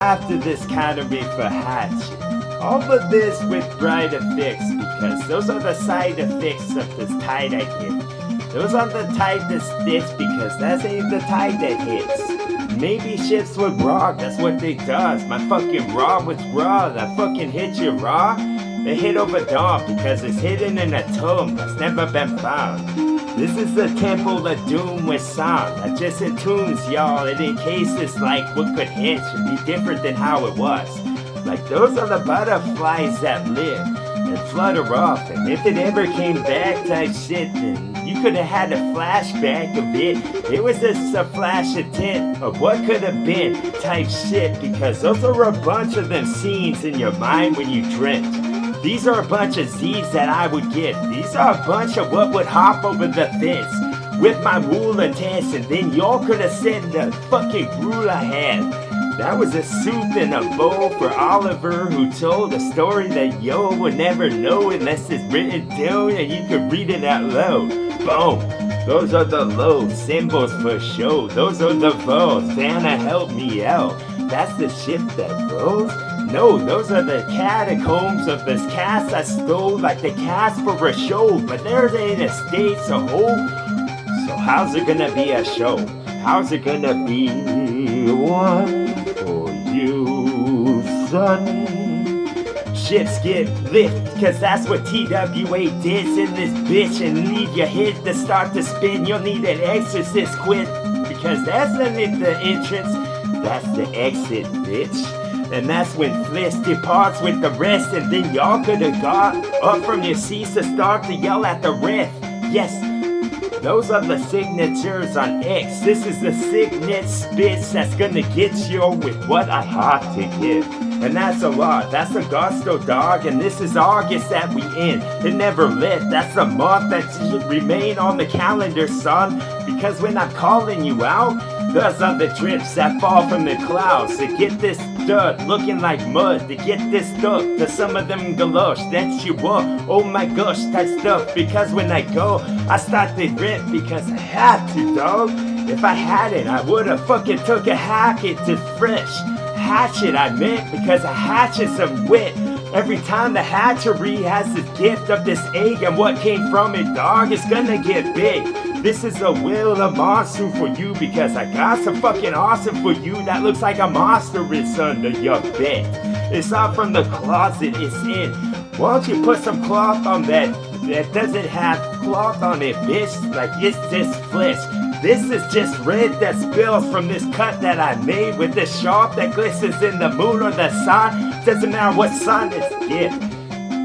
after this cannery for hatching. All of this with bright effects because those are the side effects of this tide I hit. Those aren't the tide that sticks because that ain't the tide that hits. Maybe ships with raw, that's what they does. My fucking raw was raw, that fucking hit you raw. They hit over dawn because it's hidden in a tomb that's never been found. This is the temple of doom with sound that just attunes y'all, and in case it's like what could hit should be different than how it was. Like those are the butterflies that live and flutter off, and if it ever came back type shit, then you could have had a flashback of it. It was just a flash of tint of what could have been type shit, because those are a bunch of them scenes in your mind when you dreamt. These are a bunch of Z's that I would get. These are a bunch of what would hop over the fence with my ruler test, and then y'all could have said the fucking rule I had. That was a soup in a bowl for Oliver, who told a story that yo would never know unless it's written down and you could read it out loud. Boom. Those are the low symbols for show. Those are the vows. Santa help me out. That's the ship that rolls? No, those are the catacombs of this cast I stole, like the cast for a show, but there ain't a state to hold. So how's it gonna be a show? How's it gonna be one for you, son? Ships get lift, cause that's what TWA did in this bitch, and leave your head to start to spin. You'll need an exorcist quit, because that's not the entrance, that's the exit, bitch. And that's when Fliss departs with the rest, and then y'all could've got up from your seats to start to yell at the ref. Yes, those are the signatures on X. This is the signet spits that's gonna get you with what I have to give. And that's a lot, that's a gusto, dog, and this is August that we in. It never left, that's the month that should remain on the calendar, son. Because when I'm calling you out, those are the drips that fall from the clouds to get this dirt looking like mud, to get this stuff to some of them galosh that you want. Oh my gosh, that stuff, because when I go, I start to rip because I had to, dog. If I hadn't, I would've fucking took a hacket to fresh. Hatchet, I meant, because I hatchet some wit. Every time the hatchery has this gift of this egg and what came from it, dog, it's gonna get big. This is a will of monsoon for you, because I got some fucking awesome for you that looks like a monster is under your bed. It's out from the closet it's in. Why don't you put some cloth on that doesn't have cloth on it, bitch? Like it's just flesh. This is just red that spills from this cut that I made with this sharp that glistens in the moon or the sun. Doesn't matter what sign it's given.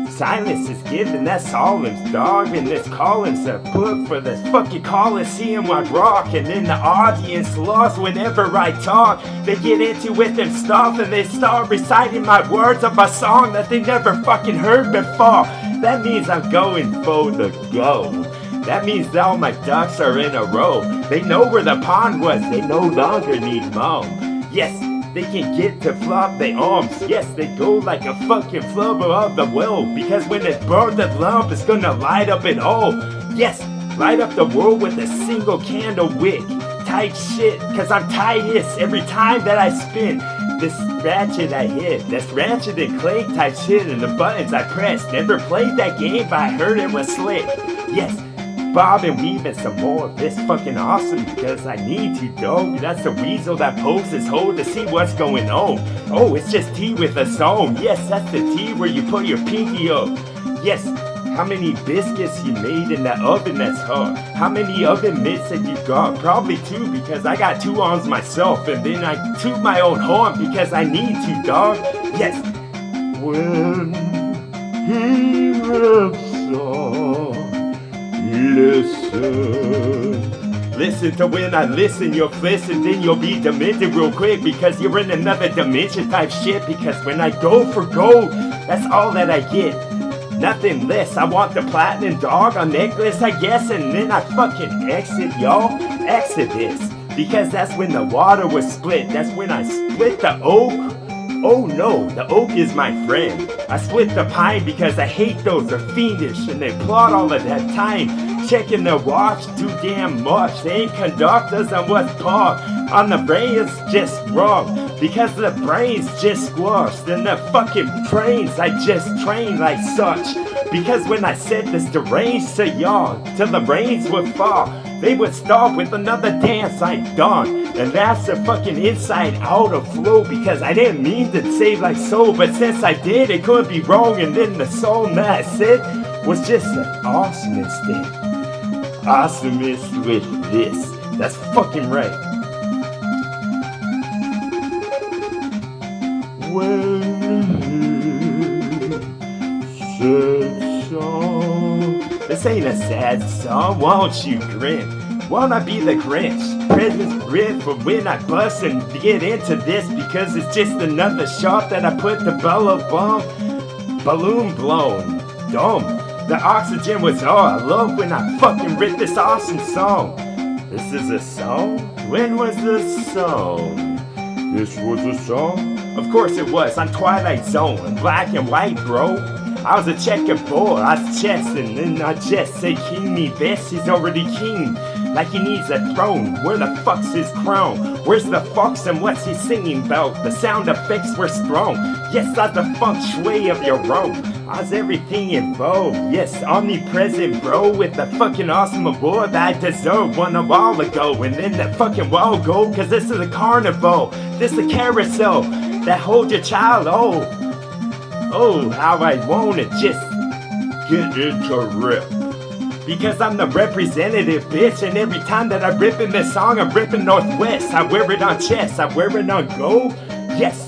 Silence is given, that's Solemn's dog, and this calling's a book for this fucking Coliseum I rock, and then the audience lost whenever I talk. They get into with them stuff and they start reciting my words of a song that they never fucking heard before. That means I'm going for the go. That means all my ducks are in a row. They know where the pond was, they no longer need mom. Yes, they can get to flop their arms. Yes, they go like a fucking flubber of the world, because when it's burned the lump, it's gonna light up it all. Yes, light up the world with a single candle wick. Type shit, cause I'm tightest every time that I spin. This ratchet I hit, this ratchet and clank type shit, and the buttons I pressed. Never played that game, but I heard it was slick. Yes, bob and weaving some more of this fucking awesome, because I need to, dog. That's the weasel that pokes his hole to see what's going on. Oh, it's just tea with a song. Yes, that's the tea where you put your pinky up. Yes, how many biscuits you made in that oven that's hot? How many oven mitts that you got? Probably 2, because I got 2 arms myself, and then I toot my own horn because I need to, dog. Yes. When he raps on, listen to when I listen, you'll fliss, and then you'll be demented real quick, because you're in another dimension type shit. Because when I go for gold, that's all that I get, nothing less. I want the platinum dog on necklace, I guess, and then I fucking exit, y'all. Exodus, because that's when the water was split. That's when I split the oak. Oh no, the oak is my friend. I split the pine because I hate those, they're fiendish, and they plot all of that time checking their watch too damn much. They ain't conductors on what's part on the brain, it's just wrong. because the brains just squashed and the fucking brains I just trained like such. Because when I said this deranged to y'all, till the rains would fall, they would start with another dance like dawn. And that's the fucking inside out of flow, because I didn't mean to say like so, but since I did, it couldn't be wrong. And then the song that I said was just an awesomest thing. Awesomest with this. That's fucking right. When sad song. This ain't a sad song, won't you grin? Won't I be the Grinch? Presents grin for when I bust and get into this, because it's just another shot that I put the balloon blown. Dumb. The oxygen was all I love when I fucking writ this awesome song. This is a song? When was this song? This was a song? Of course it was, on Twilight Zone, black and white, bro. I was a checkerboard, I was chess, and then I just say king me best, he's already king. Like he needs a throne, where the fuck's his crown? Where's the fox and what's he singing about? The sound effects were strong, yes, I the feng shui of your own. I was everything in vogue, yes, omnipresent bro, with the fucking awesome award that I deserved one a while ago. And then the fucking wall go, cause this is a carnival, this is a carousel that hold your child, oh, how I wanna just get into rip. Because I'm the representative, bitch, and every time that I rip in this song, I'm ripping Northwest. I wear it on chest, I wear it on gold, yes.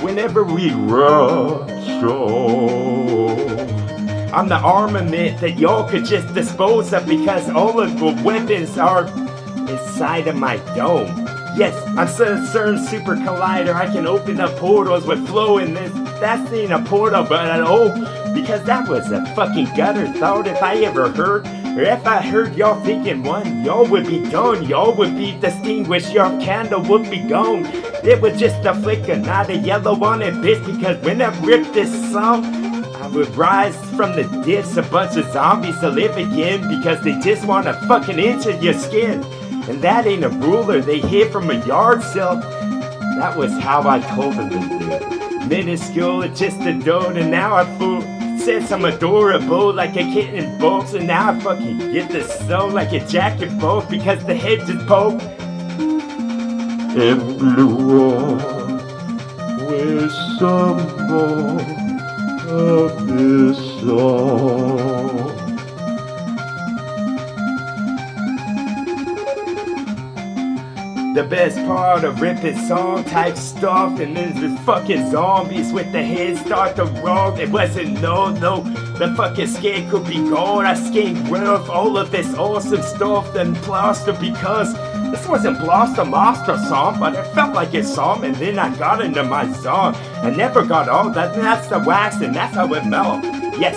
Whenever we rock, I'm the armament that y'all could just dispose of, because all of the weapons are inside of my dome. Yes, I'm a certain super collider. I can open up portals with flow, and that's ain't a portal, but because that was a fucking gutter thought if I ever heard, or if I heard y'all thinking one, y'all would be done, y'all would be distinguished, your candle would be gone. It was just a flicker, not a yellow on it, bitch, because when I ripped this song, I would rise from the ditch, a bunch of zombies to live again, because they just want to fucking injure your skin. And that ain't a ruler they hid from a yard sale. That was how I told them to do it. Minuscule, it's just a dote, and now I fool. Says I'm adorable like a kitten in bolts, and now I fucking get the snow like a jacket bolt, because the head just poked. And blew on with some more of this song. The best part of ripping song type stuff, and then the fucking zombies with the heads start to roll. It wasn't no, the fucking skate could be gone. I skated with all of this awesome stuff and plaster, because this wasn't Blaster Master song, but it felt like a song, and then I got into my song. I never got all that, and that's the wax, and that's how it mellowed. Yes.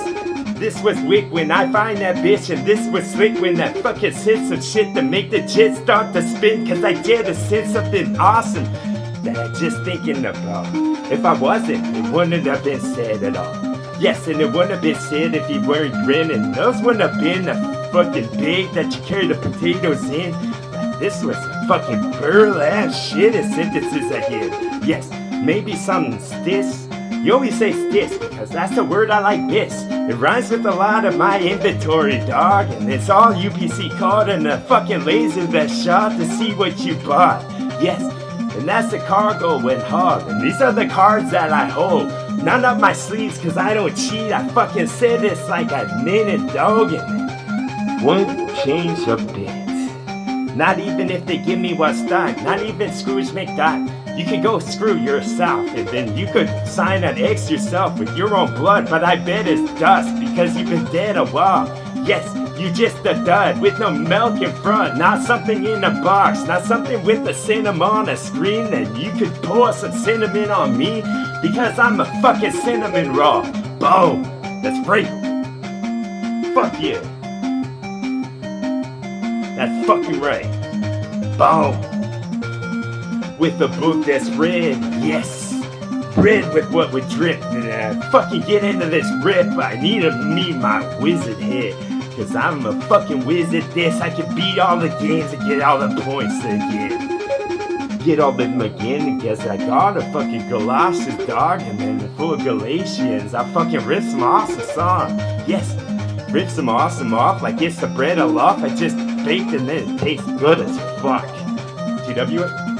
This was wick when I find that bitch, and this was slick when that fucking said some shit to make the jit start to spin, cause I dare to say something awesome that I just thinking about. If I wasn't, it wouldn't have been said at all. Yes, and it wouldn't have been said if you weren't grinning. Those wouldn't have been the fucking big that you carry the potatoes in. But this was a fucking burlap shit of sentences I hear. Yes, maybe some stis. You always say stis because that's the word I like best. It rhymes with a lot of my inventory, dog, and it's all UPC card and a fucking laser that shot to see what you bought. Yes, and that's the cargo went hard, and these are the cards that I hold. None up my sleeves cause I don't cheat, I fucking said this like I meant it, dog, and won't change a bit. Not even if they give me what's done, not even Scrooge McDuck. You could go screw yourself, and then you could sign an X yourself with your own blood, but I bet it's dust because you've been dead a while. Yes, you just a dud with no milk in front, not something in a box, not something with the cinema on a screen that you could pour some cinnamon on me because I'm a fucking cinnamon roll. Boom, that's free. Fuck you. That's fucking right. Boom. With the book that's red, yes, red with what would drip. And fucking get into this rip. I need to meet my wizard head, cause I'm a fucking wizard. This I can beat all the games and get all the points again. get all them again because I got a fucking galoshes, dog, and then full of Galatians. I fucking rip some awesome song. Yes, rip some awesome off like it's the bread I love. I just baked and then it tastes good as fuck. TWA.